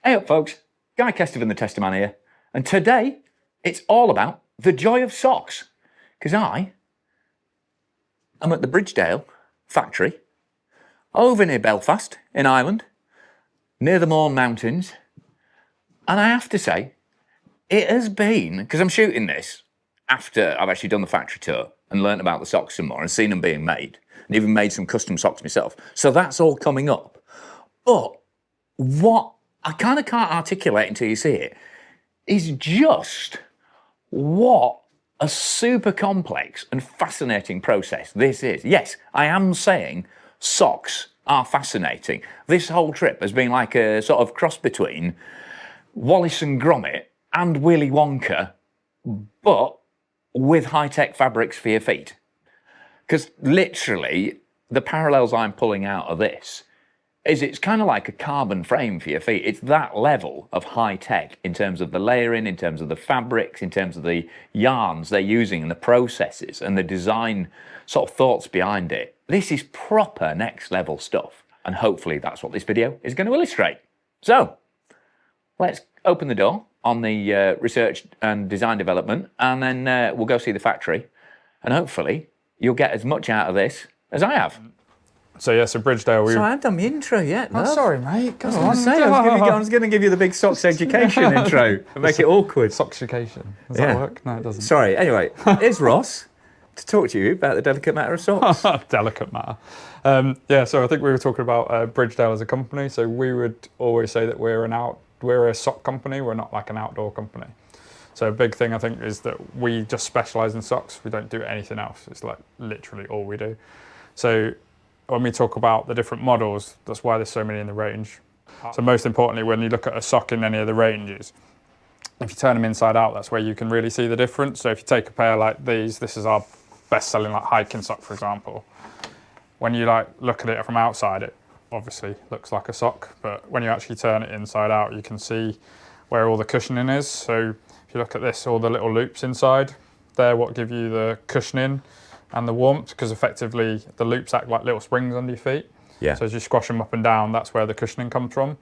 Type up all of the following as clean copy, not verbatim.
Hey up folks, Guy Kestevan the Testaman here, and today it's all about the joy of socks, because I am at the Bridgedale factory over near Belfast in Ireland, near the Mourne Mountains, and I have to say, it has been, because I'm shooting this after I've actually done the factory tour and learnt about the socks some more and seen them being made, and even made some custom socks myself, so that's all coming up. But what I kind of can't articulate until you see it is just what a super complex and fascinating process this is. Yes, I am saying socks are fascinating. This whole trip has been like a sort of cross between Wallace and Gromit and Willy Wonka, but with high-tech fabrics for your feet. Because literally, the parallels I'm pulling out of this is it's kind of like a carbon frame for your feet. It's that level of high tech in terms of the layering, in terms of the fabrics, in terms of the yarns they're using and the processes and the design sort of thoughts behind it. This is proper next level stuff. And hopefully that's what this video is going to illustrate. So let's open the door on the research and design development, and then we'll go see the factory. And hopefully you'll get as much out of this as I have. So yeah, so Bridgedale. So I haven't done my intro yet. I'm sorry, mate. Go on. I was going to give you the big socks education intro and make it awkward. Socksification. Does that work? No, it doesn't. Sorry. Anyway, here's Ross to talk to you about the delicate matter of socks. Delicate matter. Yeah, so I think we were talking about Bridgedale as a company. So we would always say that we're a sock company. We're not like an outdoor company. So a big thing I think is that we just specialise in socks. We don't do anything else. It's like literally all we do. So when we talk about the different models, that's why there's so many in the range. So most importantly, when you look at a sock in any of the ranges, if you turn them inside out, that's where you can really see the difference. So if you take a pair like these, this is our best-selling like hiking sock, for example. When you like look at it from outside, it obviously looks like a sock, but when you actually turn it inside out, you can see where all the cushioning is. So if you look at this, all the little loops inside, they're what give you the cushioning and the warmth, because effectively the loops act like little springs under your feet. Yeah. So as you squash them up and down, that's where the cushioning comes from.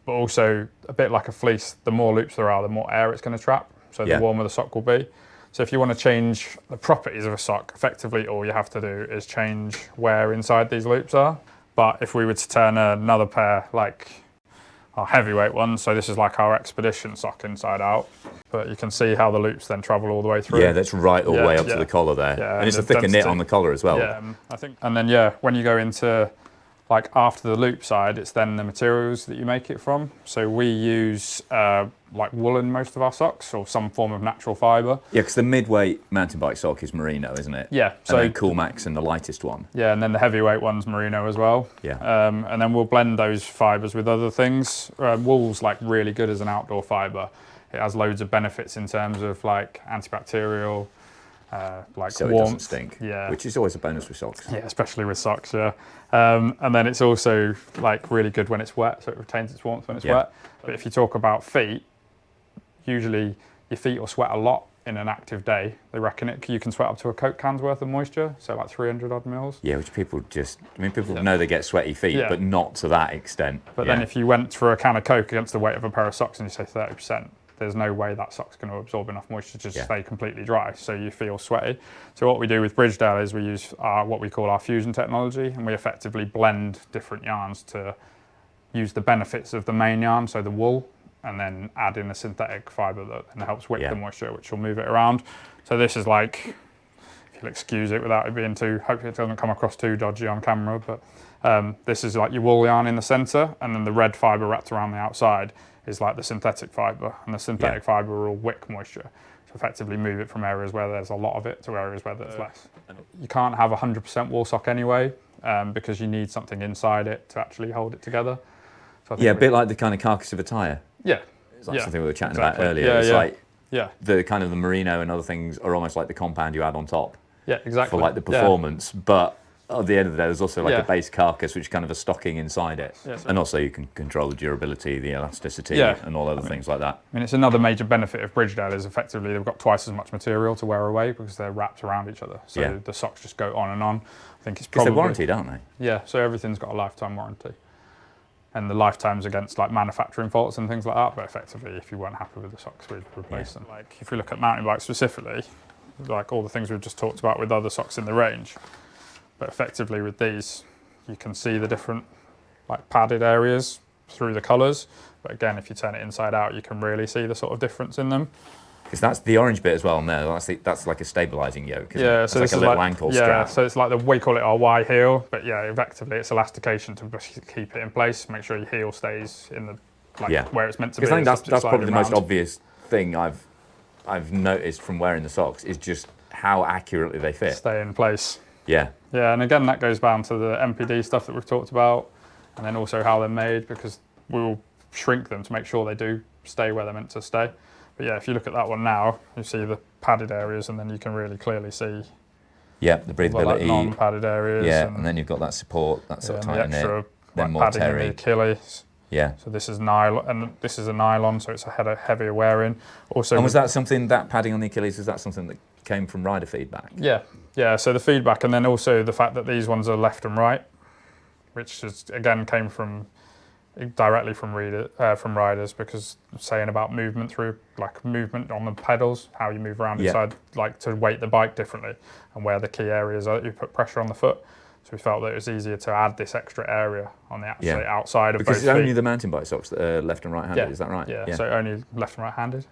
But also a bit like a fleece, the more loops there are, the more air it's going to trap. So the warmer the sock will be. So if you want to change the properties of a sock, effectively all you have to do is change where inside these loops are. But if we were to turn another pair, like our heavyweight one, so this is like our expedition sock inside out, but you can see how the loops then travel all the way through. Yeah, that's right all the way up to the collar there. Yeah, and it's a thicker knit on the collar as well. Yeah, I think. And then when you go into like after the loop side, it's then the materials that you make it from. So we use like wool in most of our socks, or some form of natural fibre. Yeah, because the mid-weight mountain bike sock is merino, isn't it? Yeah. So and then Cool Max and the lightest one. Yeah, and then the heavyweight one's merino as well. Yeah. And then we'll blend those fibres with other things. Wool's like really good as an outdoor fibre. It has loads of benefits in terms of like antibacterial, like so warmth. It doesn't stink. Yeah. Which is always a bonus with socks. Yeah, especially with socks. Yeah. And then it's also like really good when it's wet, so it retains its warmth when it's wet. But if you talk about feet, usually your feet will sweat a lot in an active day. They reckon you can sweat up to a Coke can's worth of moisture, so like 300 odd mils. Yeah, which people know they get sweaty feet, but not to that extent. But then if you went for a can of Coke against the weight of a pair of socks and you say 30%, there's no way that sock's going to absorb enough moisture to just stay completely dry, so you feel sweaty. So what we do with Bridgedale is we use what we call our fusion technology, and we effectively blend different yarns to use the benefits of the main yarn, so the wool, and then add in a synthetic fibre that then helps whip the moisture, which will move it around. So this is like, if you'll excuse it without it being too, hopefully it doesn't come across too dodgy on camera, but this is like your wool yarn in the centre, and then the red fibre wrapped around the outside is like the synthetic fibre, and the synthetic fibre will wick moisture. So effectively move it from areas where there's a lot of it to areas where there's less. You can't have 100% wool sock anyway, because you need something inside it to actually hold it together. So a bit like the kind of carcass of a tyre. Yeah. It's like something we were chatting about earlier. It's like the kind of the merino and other things are almost like the compound you add on top. Yeah, exactly. For like the performance, but at the end of the day, there's also like a base carcass, which is kind of a stocking inside it. Yeah, and also you can control the durability, the elasticity, and all other things like that. I mean, it's another major benefit of Bridgedale is effectively they've got twice as much material to wear away because they're wrapped around each other. So the socks just go on and on. I think it's probably... Because they're warranted, aren't they? Yeah, so everything's got a lifetime warranty. and the lifetimes against like manufacturing faults and things like that. But effectively, if you weren't happy with the socks, we'd replace them. Like if we look at mountain bikes specifically, like all the things we've just talked about with other socks in the range, but effectively with these, you can see the different like padded areas through the colours. But again, if you turn it inside out, you can really see the sort of difference in them. Because that's the orange bit as well. No, that's like a stabilising yoke. Isn't Yeah, it? so It's this like a is little like ankle yeah, strap. so it's like we call it our Y heel, but yeah, effectively it's elastication to keep it in place, make sure your heel stays in the where it's meant to be. Because I think that's probably the most around. obvious thing I've noticed from wearing the socks is just how accurately they fit. Stay in place. Yeah. Yeah, and again that goes down to the MPD stuff that we've talked about, and then also how they're made, because we will shrink them to make sure they do stay where they're meant to stay. But yeah, if you look at that one now, you see the padded areas, and then you can really clearly see Yeah, the breathability. like non-padded areas. Yeah, and then you've got that support, that sort of tighten the extra, it. Then more padding in the terry. Achilles. Yeah. So this is nylon, and this is a nylon, so it's a heavier wearing. Also, And was that something, that padding on the Achilles, is that something that came from rider feedback? Yeah. So the feedback, and then also the fact that these ones are left and right, which is again came from directly from riders, because saying about movement through like movement on the pedals, how you move around inside, like to weight the bike differently, and where the key areas are that you put pressure on the foot. So we felt that it was easier to add this extra area on the outside of both feet. Because it's only the mountain bike socks that are left and right-handed, is that right? Yeah, so only left and right-handed.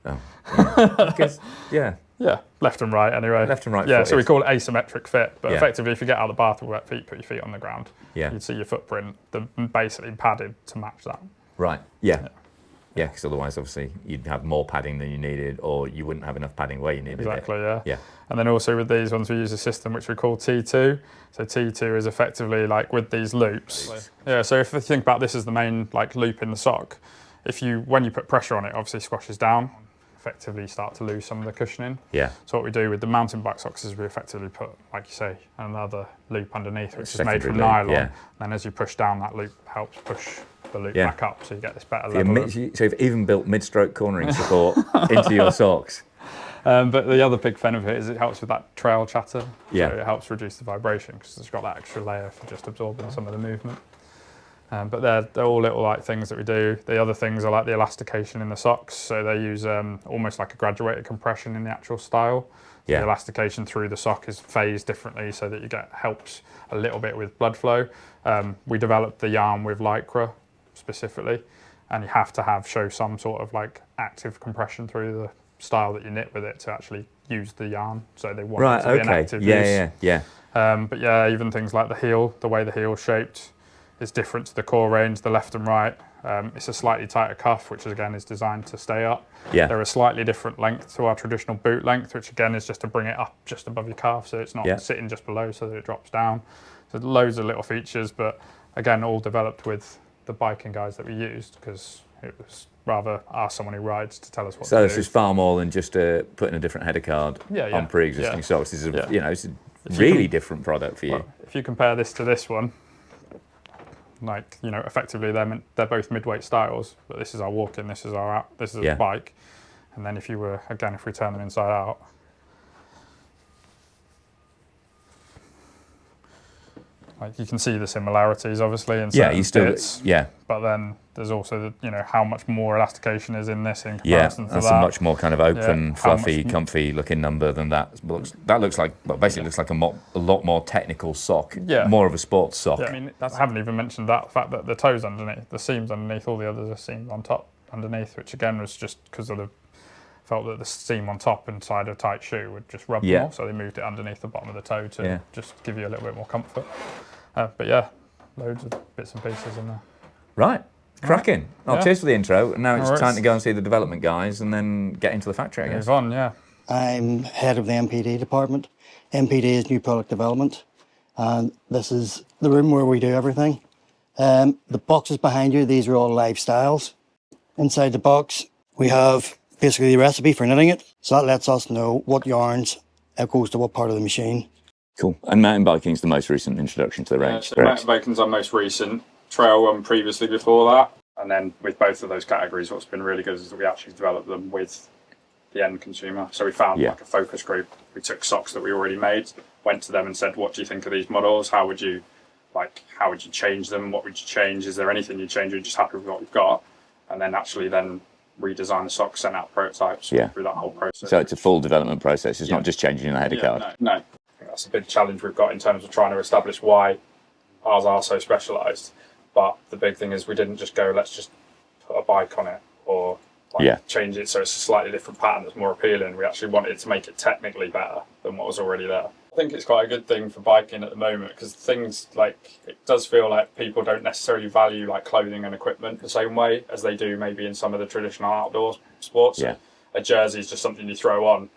Oh, yeah. Because, Yeah, left and right anyway. Left and right Yeah, footed. so we call it asymmetric fit, but effectively if you get out of the bath with wet feet, put your feet on the ground, you'd see your footprint, basically padded to match that. Right, yeah. Yeah, because otherwise, obviously, you'd have more padding than you needed, or you wouldn't have enough padding where you needed Exactly, it. yeah. And then also with these ones, we use a system which we call T2. So T2 is effectively like with these loops. Yeah, so if you think about this as the main like loop in the sock, when you put pressure on it, obviously squashes down, effectively start to lose some of the cushioning. Yeah. So what we do with the mountain bike socks is we effectively put, like you say, another loop underneath, which is made Secondary from loop, nylon. yeah. And as you push down, that loop helps push the loop back up, so you get this better level. So you've even built mid-stroke cornering support into your socks. But the other big benefit is it helps with that trail chatter. Yeah. So it helps reduce the vibration because it's got that extra layer for just absorbing some of the movement. But they're all little like things that we do. The other things are like the elastication in the socks. So they use almost like a graduated compression in the actual style. So the elastication through the sock is phased differently so that helps a little bit with blood flow. We developed the yarn with Lycra specifically, and you have to show some sort of like active compression through the style that you knit with it to actually use the yarn. So they want it to be an active use. Yeah. But yeah, even things like the heel, the way the heel's shaped is different to the core range, the left and right. It's a slightly tighter cuff, which again is designed to stay up. Yeah. They're a slightly different length to our traditional boot length, which again is just to bring it up just above your calf, so it's not sitting just below so that it drops down. So loads of little features, but again, all developed with the biking guys that we used, because it was rather ask someone who rides to tell us what to do. So this is far more than just putting a different header card on pre-existing socks. This is it's a really different product for you. Well, if you compare this to this one, like effectively they're both mid-weight styles, but this is our walk-in, this is our bike, and then if we turn them inside out, like you can see the similarities obviously in certain bits, but then there's also how much more elastication is in this in comparison to that. That's a much more kind of open, fluffy, comfy looking number than that. That looks like, basically looks like a lot more technical sock, more of a sports sock. Yeah, I mean, I haven't even mentioned that fact that the toes underneath, the seams underneath, all the others are seamed on top underneath, which again was just because of felt that the seam on top inside a tight shoe would just rub more, so they moved it underneath the bottom of the toe to just give you a little bit more comfort. But yeah, loads of bits and pieces in there. Right, cracking. Cheers for the intro. And now it's time to go and see the development guys and then get into the factory, I guess. Move on, I'm head of the MPD department. MPD is new product development, and this is the room where we do everything. The boxes behind you, these are all lifestyles. Inside the box, we have basically the recipe for knitting it. So that lets us know what yarns goes to what part of the machine. Cool. And mountain biking is the most recent introduction to the range. So mountain biking's our most recent. Trail one previously before that. And then with both of those categories, what's been really good is that we actually developed them with the end consumer. So we found like a focus group. We took socks that we already made, went to them and said, what do you think of these models? How would you like how would you change them? What would you change? Is there anything you change? Or are you just happy with what we've got? And then actually then redesign the socks, send out prototypes through that whole process. So it's a full development process. It's not just changing the header card. No. I think that's a big challenge we've got in terms of trying to establish why ours are so specialised. But the big thing is we didn't just go, let's just put a bike on it or change it so it's a slightly different pattern that's more appealing. We actually wanted to make it technically better than what was already there. I think it's quite a good thing for biking at the moment because things like, it does feel like people don't necessarily value like clothing and equipment the same way as they do maybe in some of the traditional outdoor sports. Yeah. A jersey is just something you throw on.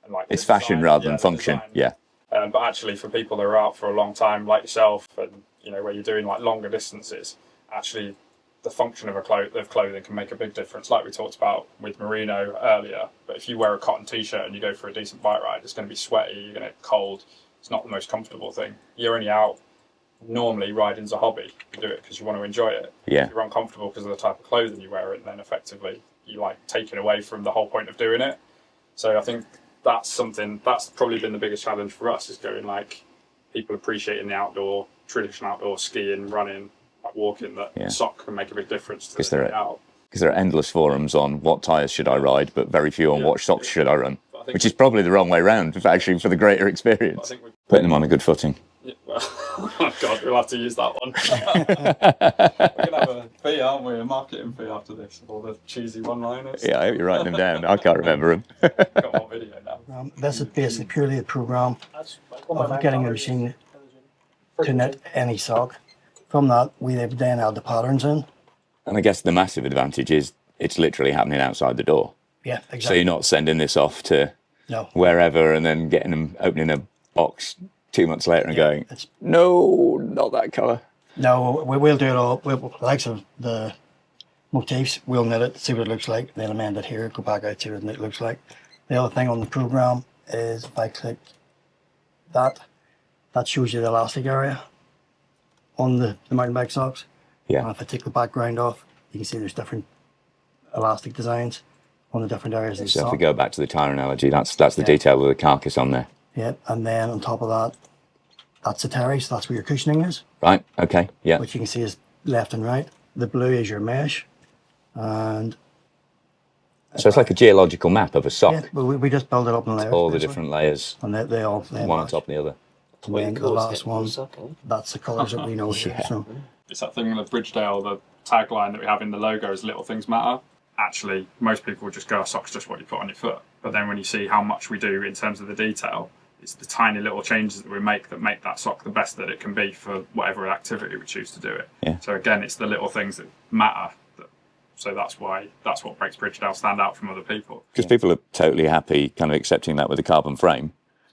And like It's fashion rather than function. Design. But actually for people that are out for a long time like yourself and where you're doing like longer distances, actually the function of clothing can make a big difference, like we talked about with merino earlier. But if you wear a cotton t-shirt and you go for a decent bike ride, it's going to be sweaty, you're going to get cold. It's not the most comfortable thing. You're only out, normally riding's a hobby. You do it because you want to enjoy it. Yeah. If you're uncomfortable because of the type of clothing you wear, and then effectively you like take it away from the whole point of doing it. So I think that's probably been the biggest challenge for us, is going like people appreciating the traditional outdoor skiing, running, like walking, that sock can make a big difference to because there are endless forums on what tyres should I ride, but very few on what socks should I run, which is probably the wrong way round, actually, for the greater experience. Putting them on a good footing. Yeah, well, oh God, we'll have to use that one. We're going to have a fee, aren't we? A marketing fee after this, all the cheesy one-liners. Yeah, I hope you're writing them down. I can't remember them. Got one video now. This is basically purely a program of getting a machine to knit any sock. From that, we then add the patterns in. And I guess the massive advantage is it's literally happening outside the door. Yeah, exactly. So you're not sending this off to wherever and then getting them, opening a box 2 months later and going, no, not that colour. No, we'll do it all. We'll, likes of the motifs, we'll knit it, see what it looks like, then amend it here, go back out, see what it looks like. The other thing on the program is if I click that shows you the elastic area on the mountain bike socks. Yeah. And if I take the background off, you can see there's different elastic designs on the different areas of the So sock. if we go back to the tyre analogy, that's the detail with the carcass on there. Yeah, and then on top of that, that's the terry, so that's where your cushioning is. Right, okay, yeah. Which you can see is left and right. The blue is your mesh. And so it's like a geological map of a sock. yeah, but we just build it up in layers. All the different layers, and they all one on top of the other. And then the last one, that's the colours that we know here. So it's that thing in the Bridgedale, the tagline that we have in the logo is "Little things matter." Actually, most people would just go, "A sock's just what you put on your foot." But then when you see how much we do in terms of the detail, it's the tiny little changes that we make that sock the best that it can be for whatever activity we choose to do it. Yeah. So again, it's the little things that matter. So that's what makes Bridgedale stand out from other people. Because people are totally happy kind of accepting that with a carbon frame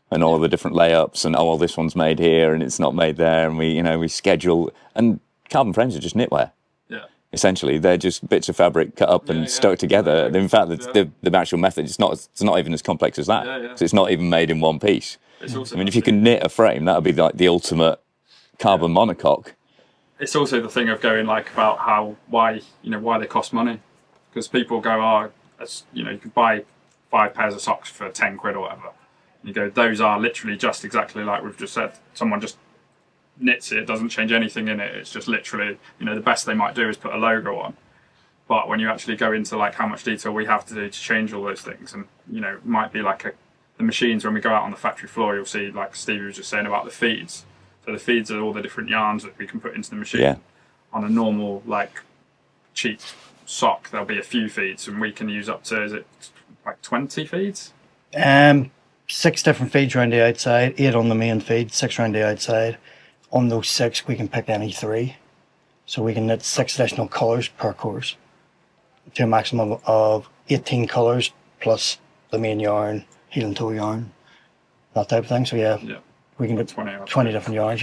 and all the different layups and, oh, well, this one's made here and it's not made there, and we schedule. And carbon frames are just knitwear. Yeah. Essentially, they're just bits of fabric cut up and stuck together. In fact, the actual method, it's not even as complex as that. So it's not even made in one piece. I mean, if you can knit a frame, that would be like the ultimate carbon monocoque. It's also the thing of going like about why they cost money, because people go, you could buy 5 pairs of socks for 10 quid or whatever. And you go, those are literally just exactly like we've just said. Someone just knits it, doesn't change anything in it. It's just literally, the best they might do is put a logo on. But when you actually go into like how much detail we have to do to change all those things, and it might be like the machines when we go out on the factory floor, you'll see like Stevie was just saying about the feeds. So the feeds are all the different yarns that we can put into the machine. Yeah. On a normal, like, cheap sock, there'll be a few feeds, and we can use up to, is it like 20 feeds? 6 different feeds around the outside, 8 on the main feed, 6 around the outside. On those 6, we can pick any 3. So we can knit 6 additional colours per course to a maximum of 18 colours plus the main yarn, heel and toe yarn, that type of thing. So yeah. We can get 20 different yarns,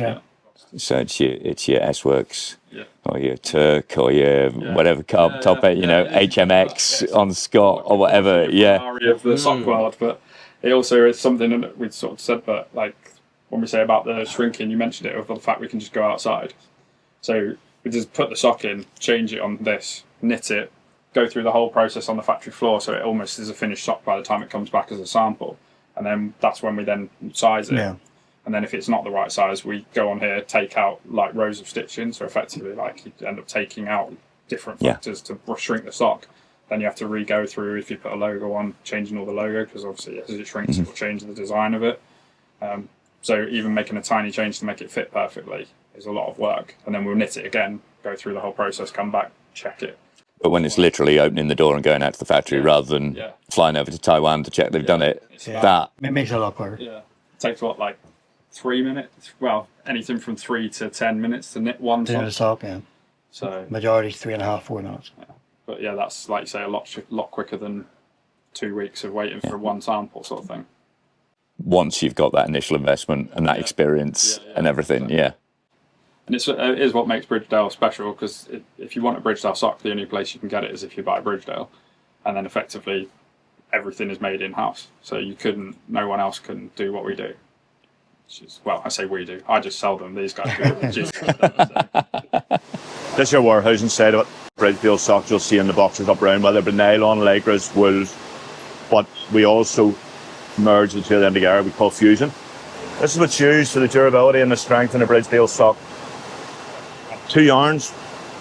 So it's your S-Works, or your Turk, or your whatever top HMX on Scott or whatever. Of the sock world, but it also is something that we sort of said. But like when we say about the shrinking, you mentioned it of the fact we can just go outside. So we just put the sock in, change it on this, knit it, go through the whole process on the factory floor, so it almost is a finished sock by the time it comes back as a sample, and then that's when we then size it. Yeah. And then if it's not the right size, we go on here, take out like rows of stitching. So effectively, like you end up taking out different factors to shrink the sock. Then you have to re-go through, if you put a logo on, changing all the logo, because obviously as it shrinks, it will change the design of it. So even making a tiny change to make it fit perfectly is a lot of work. And then we'll knit it again, go through the whole process, come back, check it. But when it's literally opening the door and going out to the factory rather than flying over to Taiwan to check they've done it, that it makes it a lot quicker. Yeah. It takes what, like 3 minutes? Well, anything from 3 to 10 minutes to knit one To do the sock. sock, yeah. So Majority 3.5, 4 minutes. but yeah, that's like you say, a lot quicker than 2 weeks of waiting for one sample sort of thing. once you've got that initial investment and that experience and everything, And it is what makes Bridgedale special, because if you want a Bridgedale sock, the only place you can get it is if you buy Bridgedale, and then effectively everything is made in-house. So no one else can do what we do. Well, I say we do. I just sell them. These guys do it. This is your warehousing side of it. Bridgedale socks you'll see in the boxes up around, whether it be nylon, lycras, wools. But we also merge the two of them together. We call fusion. This is what's used for the durability and the strength in a Bridgedale sock. 2 yarns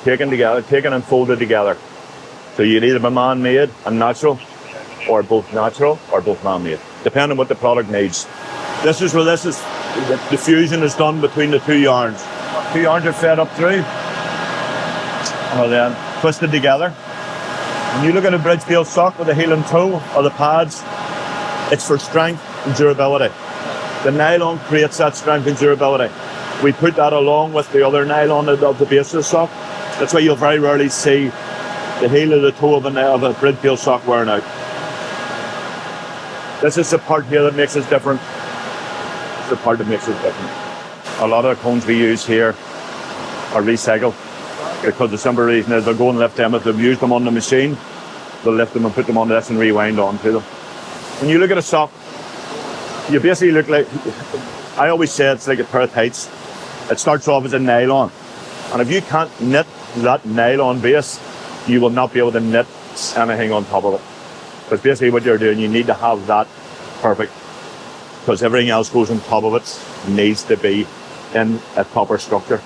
taken and folded together. So you'd either be man-made and natural, or both natural, or both man-made, depending on what the product needs. This is where the fusion is done between the 2 yarns. 2 yarns are fed up through, and then twisted together. When you look at a Bridgedale sock with the heel and toe, or the pads, it's for strength and durability. The nylon creates that strength and durability. We put that along with the other nylon of the base of the sock. That's why you'll very rarely see the heel or the toe of a Bridgedale sock wearing out. This is the part here that makes us different. It's the part that makes us different. A lot of the cones we use here are recycled, because the simple reason is they'll go and lift them. If they've used them on the machine, they'll lift them and put them on this and rewind onto them. When you look at a sock, you basically look like, I always say it's like a pair of tights. It starts off as a nylon, and if you can't knit that nylon base, you will not be able to knit anything on top of it. Because basically what you're doing, you need to have that perfect, because everything else goes on top of it needs to be in a proper structure.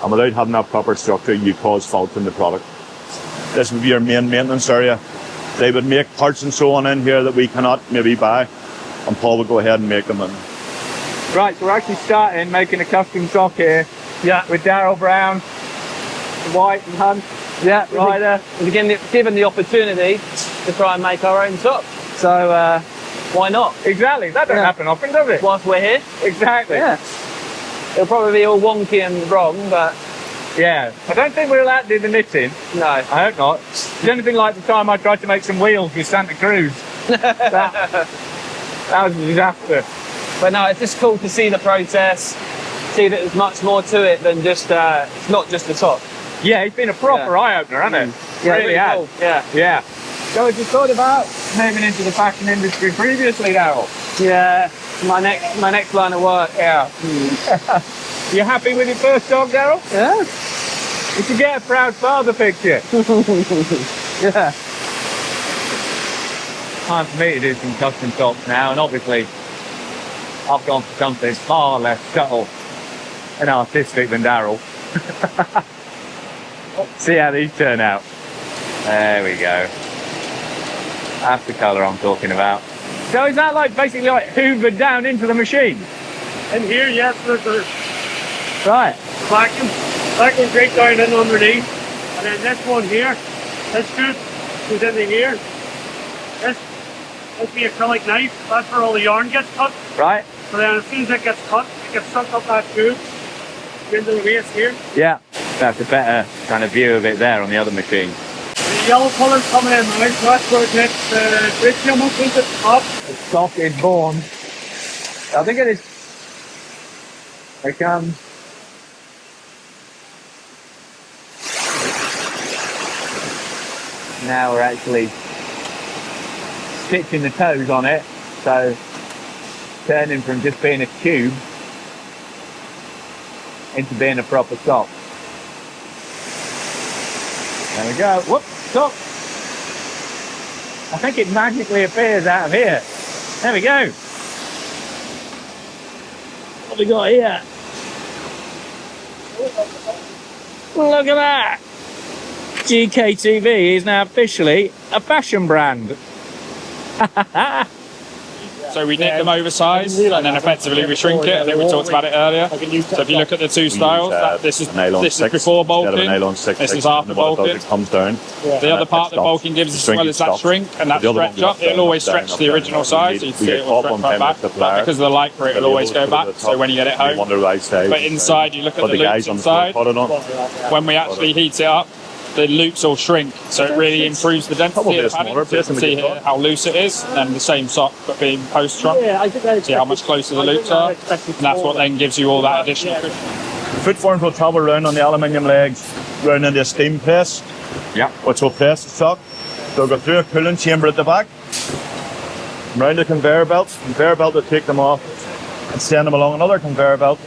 And without having that proper structure, you cause fault in the product. This would be your main maintenance area. They would make parts and so on in here that we cannot maybe buy, and Paul would go ahead and make them in. Right, so we're actually starting making a custom sock here. Yeah. With Daryl Brown, White and Hunt. Yeah, Ryder. We're given the opportunity to try and make our own sock. So why not? Exactly. That doesn't happen often, does it? Whilst we're here. Exactly. Yeah. It'll probably be all wonky and wrong, but yeah. I don't think we'll outdo the knitting. no. I hope not. It's anything like the time I tried to make some wheels with Santa Cruz. that was a disaster. But no, it's just cool to see the process, see that there's much more to it than just, it's not just the top. Yeah, it's been a proper eye-opener, hasn't it? Yeah, really has. cool. Yeah. Yeah. So had you thought about moving into the fashion industry previously, Daryl? Yeah, my next line of work. Yeah. You happy with your first job, Daryl? Yeah. You should get a proud father picture. Yeah. Time for me to do some custom socks now, and obviously I've gone for something far less subtle and artistic than Daryl. See how these turn out. There we go. That's the colour I'm talking about. So is that like basically like hoovered down into the machine? And here, yes, there's a Right. vacuum break down in underneath. And then this one here, this scoop goes into here. This be acrylic knife, that's where all the yarn gets cut. Right. So then as soon as it gets cut, it gets sucked up that tube into the waste here. Yeah. That's a better kind of view of it there on the other machine. The yellow colour's coming in now, so that's where it gets bridge come up into the top. The sock is born. I think it is. Here it comes. Now we're actually stitching the toes on it, so turning from just being a tube into being a proper sock. There we go. Whoops, stop. I think it magically appears out of here. There we go. What we got here? Look at that! GKTV is now officially a fashion brand. So we knit them oversized and then effectively we shrink it. I think we talked about it earlier. So if you look at the two styles, this is before bulking, this is after bulking. It comes down. The other part that bulking gives as well is that shrink and that stretch up. It'll always stretch to the original size, so you can see it will stretch right back. But because of the Lycra, it'll always go back, so when you get it home. But inside, you look at the loops inside. When we actually heat it up, the loops all shrink, so it really improves the density of the padding. So you can see here how loose it is, and the same sock but being post-shrunk. See how much closer the loops are, and that's what then gives you all that additional cushion. The foot forms will travel around on the aluminium legs, round into a steam press, which will press the sock. They'll go through a cooling chamber at the back, round the conveyor belt. The conveyor belt will take them off and send them along another conveyor belt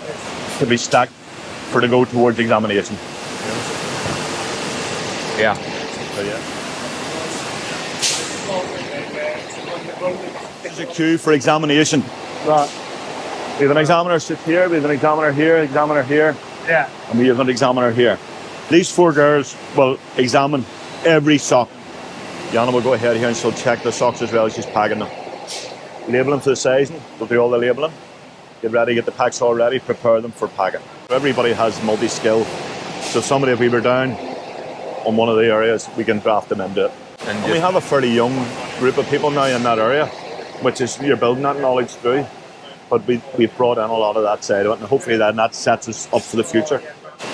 to be stacked for to go towards examination. Yeah. So, yeah. This is a queue for examination. Right. We have an examiner sit here, we have an examiner here, examiner here, Yeah. and we have an examiner here. These 4 girls will examine every sock. Jana will go ahead here and she'll check the socks as well as she's packing them. Label them to the sizing, we'll do all the labeling. Get ready, get the packs all ready, prepare them for packing. Everybody has multi-skill, so somebody, if we were down on one of the areas, we can draft them into it. And we have a fairly young group of people now in that area, which is, you're building that knowledge through, but we've brought in a lot of that side of it, and hopefully that sets us up for the future.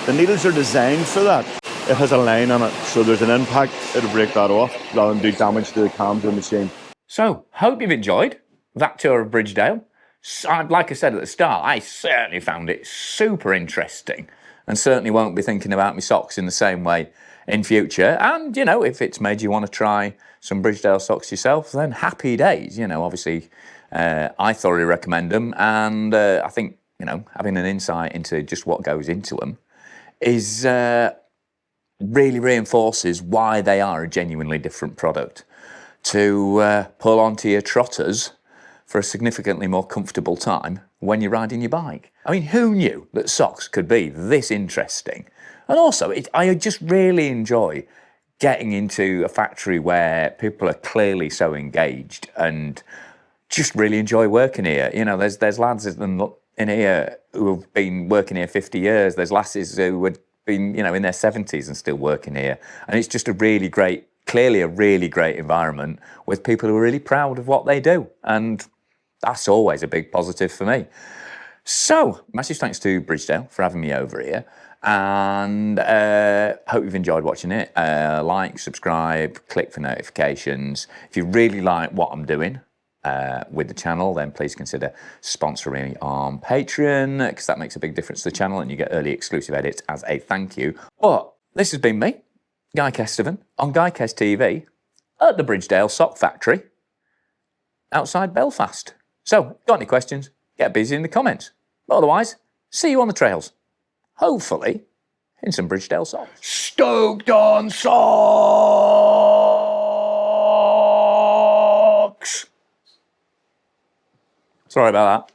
The needles are designed for that. It has a line on it, so there's an impact, it'll break that off, rather than do damage to the cams of the machine. So, hope you've enjoyed that tour of Bridgedale. Like I said at the start, I certainly found it super interesting, and certainly won't be thinking about my socks in the same way in future. And, you know, if it's made you want to try some Bridgedale socks yourself, then happy days. You know, obviously, I thoroughly recommend them. And I think, you know, having an insight into just what goes into them is really reinforces why they are a genuinely different product. To pull onto your trotters for a significantly more comfortable time when you're riding your bike. I mean, who knew that socks could be this interesting? And also, I just really enjoy getting into a factory where people are clearly so engaged and just really enjoy working here. You know, there's lads in here who have been working here 50 years. There's lasses who have been, you know, in their 70s and still working here. And it's just clearly a really great environment with people who are really proud of what they do. And that's always a big positive for me. So, massive thanks to Bridgedale for having me over here. And hope you've enjoyed watching it. Like, subscribe, click for notifications. If you really like what I'm doing with the channel, then please consider sponsoring me on Patreon, because that makes a big difference to the channel and you get early exclusive edits as a thank you. But this has been me, Guy Kestevan, on Guy Kest TV at the Bridgedale Sock Factory outside Belfast. So, got any questions? Get busy in the comments. But otherwise, see you on the trails. Hopefully, in some Bridgedale socks. Stoked on socks! Sorry about that.